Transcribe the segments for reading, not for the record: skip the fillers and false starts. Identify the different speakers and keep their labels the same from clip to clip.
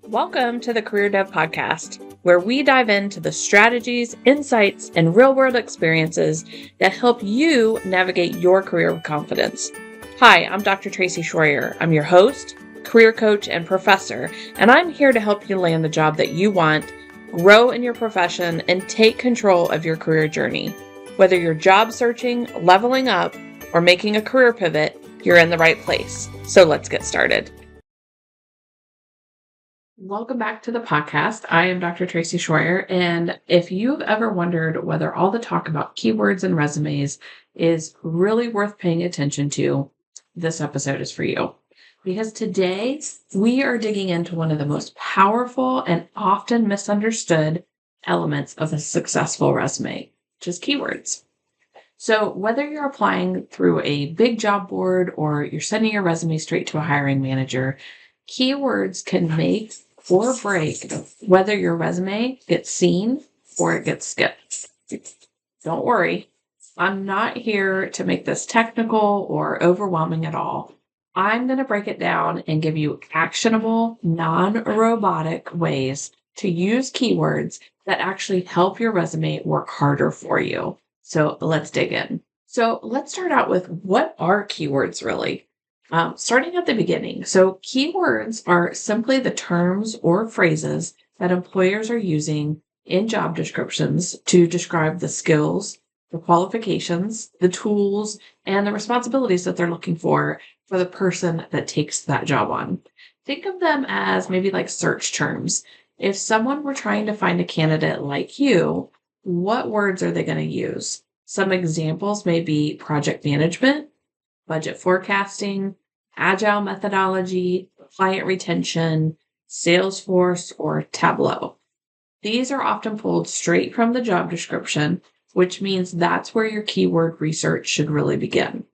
Speaker 1: Welcome to the Career Dev Podcast, where we dive into the strategies, insights, and real-world experiences that help you navigate your career with confidence. Hi, I'm Dr. Tracy Shroyer. I'm your host, career coach, and professor, and I'm here to help you land the job that you want, grow in your profession, and take control of your career journey. Whether you're job searching, leveling up, or making a career pivot, you're in the right place. So let's get started. Welcome back to the podcast. I am Dr. Tracy Shroyer, and if you've ever wondered whether all the talk about keywords and resumes is really worth paying attention to, this episode is for you. Because today we are digging into one of the most powerful and often misunderstood elements of a successful resume, which is keywords. So whether you're applying through a big job board or you're sending your resume straight to a hiring manager, keywords can make or break whether your resume gets seen or it gets skipped. Don't worry, I'm not here to make this technical or overwhelming at all. I'm going to break it down and give you actionable, non-robotic ways to use keywords that actually help your resume work harder for you. So let's dig in. So let's start out with, what are keywords really? Starting at the beginning. So keywords are simply the terms or phrases that employers are using in job descriptions to describe the skills, the qualifications, the tools, and the responsibilities that they're looking for the person that takes that job on. Think of them as maybe like search terms. If someone were trying to find a candidate like you, what words are they going to use? Some examples may be project management, budget forecasting, agile methodology, client retention, Salesforce, or Tableau. These are often pulled straight from the job description, which means that's where your keyword research should really begin.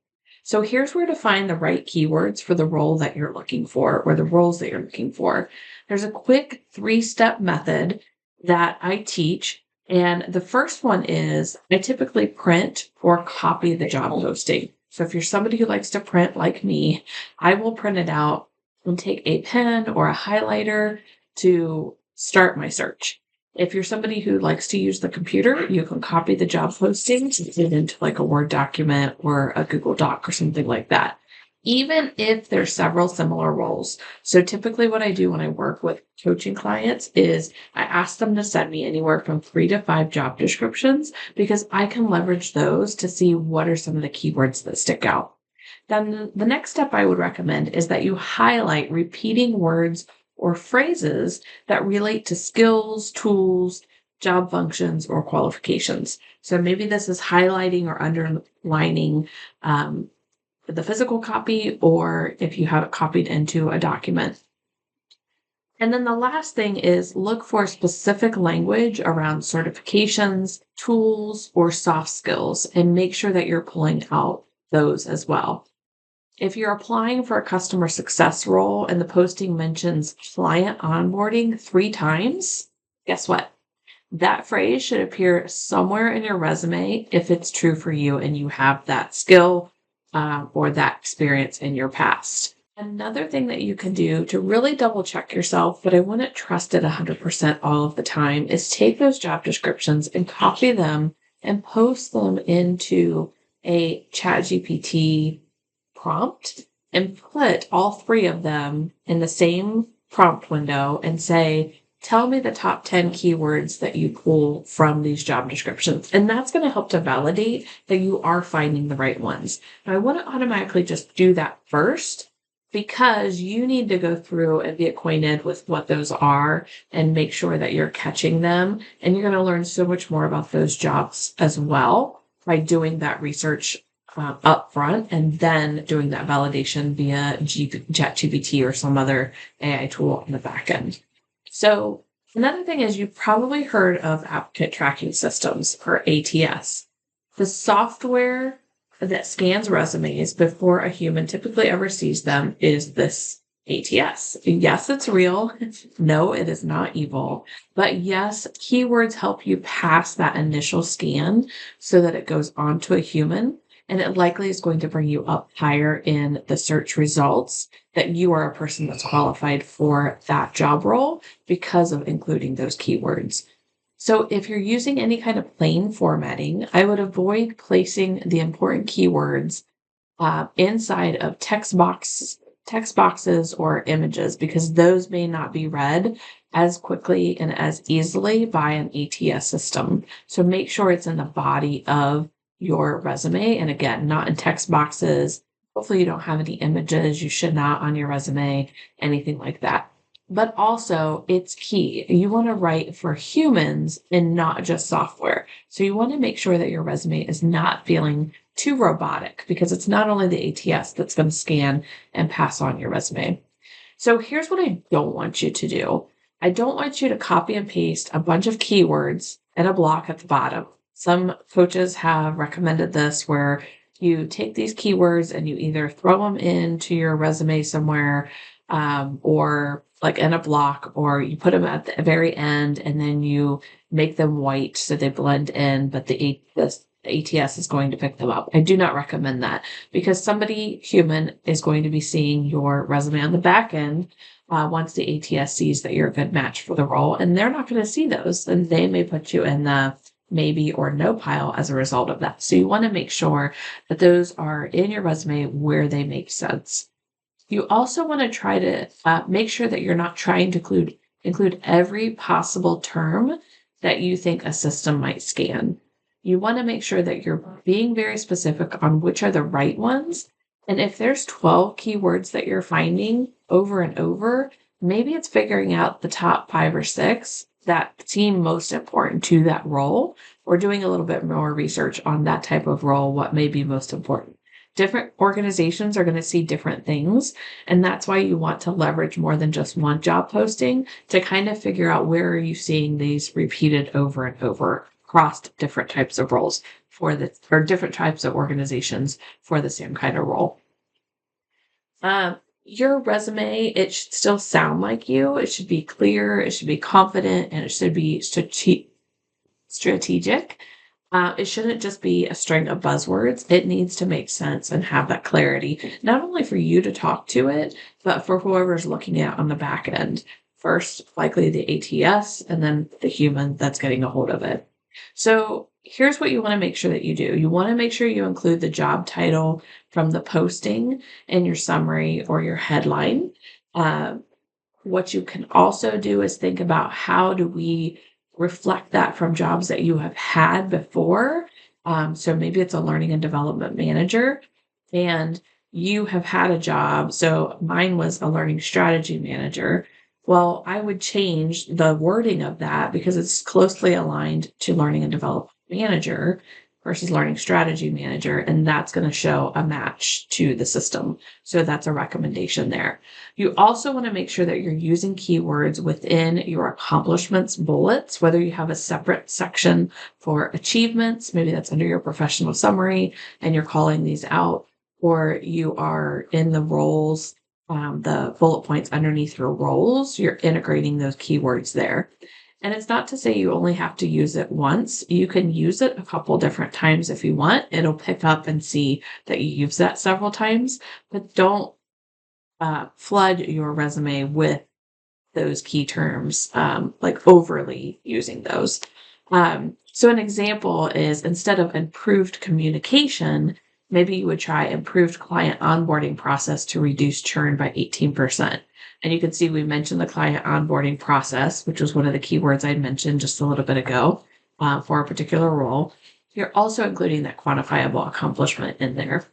Speaker 1: So here's where to find the right keywords for the role that you're looking for, or the roles that you're looking for. There's a quick 3-step method that I teach. And the first one is, I typically print or copy the job posting. So if you're somebody who likes to print like me, I will print it out and take a pen or a highlighter to start my search. If you're somebody who likes to use the computer, you can copy the job posting and put it into like a Word document or a Google Doc or something like that, even if there's several similar roles. So typically what I do when I work with coaching clients is I ask them to send me anywhere from 3 to 5 job descriptions, because I can leverage those to see what are some of the keywords that stick out. Then the next step I would recommend is that you highlight repeating words or phrases that relate to skills, tools, job functions, or qualifications. So maybe this is highlighting or underlining the physical copy, or if you have it copied into a document. And then the last thing is, look for specific language around certifications, tools, or soft skills, and make sure that you're pulling out those as well. If you're applying for a customer success role and the posting mentions client onboarding 3 times, guess what? That phrase should appear somewhere in your resume if it's true for you and you have that skill or that experience in your past. Another thing that you can do to really double check yourself, but I wouldn't trust it 100% all of the time, is take those job descriptions and copy them and post them into a ChatGPT prompt and put all 3 of them in the same prompt window and say, tell me the top 10 keywords that you pull from these job descriptions. And that's going to help to validate that you are finding the right ones. Now, I wouldn't automatically just do that first, because you need to go through and be acquainted with what those are and make sure that you're catching them. And you're going to learn so much more about those jobs as well by doing that research up front and then doing that validation via ChatGPT or some other AI tool on the back end. So another thing is, you've probably heard of applicant tracking systems, or ATS. The software that scans resumes before a human typically ever sees them is this ATS. Yes, it's real. No, it is not evil. But yes, keywords help you pass that initial scan so that it goes on to a human. and it likely is going to bring you up higher in the search results that you are a person that's qualified for that job role because of including those keywords. So if you're using any kind of plain formatting, I would avoid placing the important keywords inside of text boxes or images because those may not be read as quickly and as easily by an ATS system. So make sure it's in the body of your resume. And again, not in text boxes. Hopefully you don't have any images. You should not on your resume, anything like that. But also, it's key. You want to write for humans and not just software. So you want to make sure that your resume is not feeling too robotic because it's not only the ATS that's going to scan and pass on your resume. So here's what I don't want you to do. I don't want you to copy and paste a bunch of keywords in a block at the bottom. Some coaches have recommended this where you take these keywords and you either throw them into your resume somewhere or like in a block, or you put them at the very end and then you make them white so they blend in, but the ATS is going to pick them up. I do not recommend that because somebody human is going to be seeing your resume on the back end once the ATS sees that you're a good match for the role, and they're not going to see those, and they may put you in the maybe or no pile as a result of that. So you want to make sure that those are in your resume where they make sense. You also want to try to make sure that you're not trying to include every possible term that you think a system might scan. You want to make sure that you're being very specific on which are the right ones. And if there's 12 keywords that you're finding over and over, maybe it's figuring out the top 5 or 6 that seem most important to that role, or doing a little bit more research on that type of role, what may be most important. Different organizations are going to see different things. And that's why you want to leverage more than just one job posting to kind of figure out where are you seeing these repeated over and over across different types of roles or different types of organizations for the same kind of role. Your resume, it should still sound like you. It should be clear, it should be confident, and it should be strategic. It shouldn't just be a string of buzzwords. It needs to make sense and have that clarity, not only for you to talk to it, but for whoever's looking at on the back end. First, likely the ATS, and then the human that's getting a hold of it. So here's what you want to make sure that you do. You want to make sure you include the job title from the posting in your summary or your headline. What you can also do is think about how do we reflect that from jobs that you have had before. So maybe it's a learning and development manager and you have had a job. So mine was a learning strategy manager. Well, I would change the wording of that because it's closely aligned to learning and development manager versus learning strategy manager. And that's going to show a match to the system. So that's a recommendation there. You also want to make sure that you're using keywords within your accomplishments bullets, whether you have a separate section for achievements, maybe that's under your professional summary and you're calling these out, or you are in the roles, the bullet points underneath your roles, you're integrating those keywords there. And it's not to say you only have to use it once. You can use it a couple different times if you want. It'll pick up and see that you use that several times, but don't flood your resume with those key terms, like overly using those. So an example is instead of improved communication, maybe you would try improved client onboarding process to reduce churn by 18%. And you can see we mentioned the client onboarding process, which was one of the keywords I mentioned just a little bit ago for a particular role. You're also including that quantifiable accomplishment in there.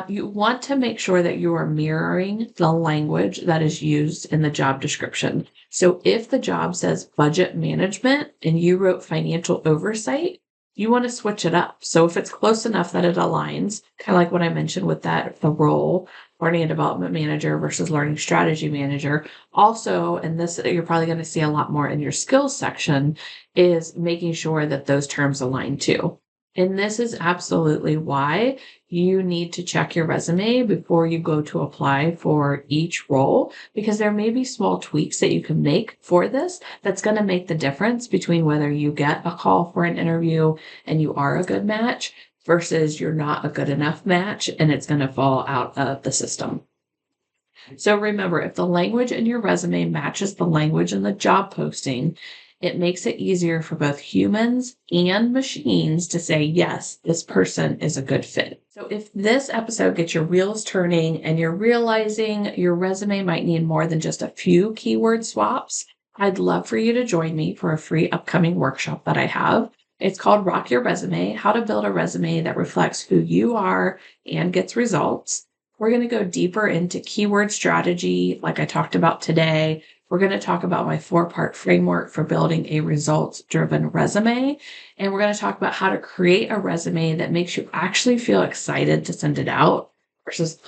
Speaker 1: You want to make sure that you are mirroring the language that is used in the job description. So if the job says budget management and you wrote financial oversight, you want to switch it up. So if it's close enough that it aligns, kind of like what I mentioned with the role, learning and development manager versus learning strategy manager. Also, and this you're probably going to see a lot more in your skills section, is making sure that those terms align too. And this is absolutely why you need to check your resume before you go to apply for each role, because there may be small tweaks that you can make for this that's going to make the difference between whether you get a call for an interview and you are a good match versus you're not a good enough match and it's going to fall out of the system. So remember, if the language in your resume matches the language in the job posting, it makes it easier for both humans and machines to say, yes, this person is a good fit. So if this episode gets your wheels turning and you're realizing your resume might need more than just a few keyword swaps, I'd love for you to join me for a free upcoming workshop that I have. It's called Rock Your Resume, How to Build a Resume that Reflects Who You Are and Gets Results. We're going to go deeper into keyword strategy, like I talked about today. We're going to talk about my 4-part framework for building a results-driven resume. And we're going to talk about how to create a resume that makes you actually feel excited to send it out versus,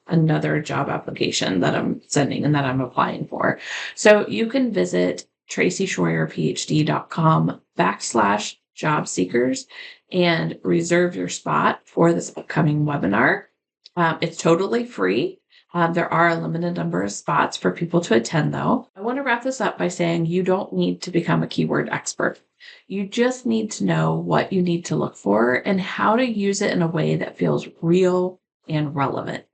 Speaker 1: another job application that I'm sending and that I'm applying for. So you can visit tracyshroyerphd.com/job seekers and reserve your spot for this upcoming webinar. It's totally free. There are a limited number of spots for people to attend, though. I want to wrap this up by saying you don't need to become a keyword expert. You just need to know what you need to look for and how to use it in a way that feels real and relevant.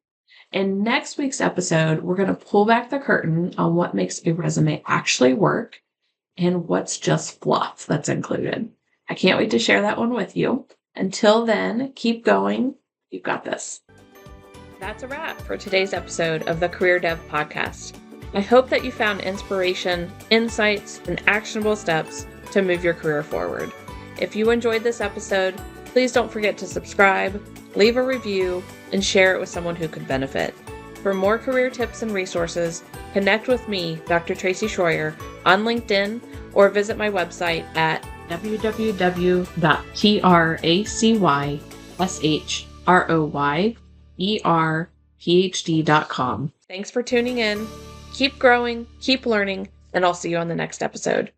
Speaker 1: In next week's episode, we're going to pull back the curtain on what makes a resume actually work and what's just fluff that's included. I can't wait to share that one with you. Until then, keep going. You've got this. That's a wrap for today's episode of the Career Dev Podcast. I hope that you found inspiration, insights, and actionable steps to move your career forward. If you enjoyed this episode, please don't forget to subscribe, leave a review, and share it with someone who could benefit. For more career tips and resources, connect with me, Dr. Tracy Shroyer, on LinkedIn or visit my website at www.tracyshroyerphd.com. Thanks for tuning in. Keep growing, keep learning, and I'll see you on the next episode.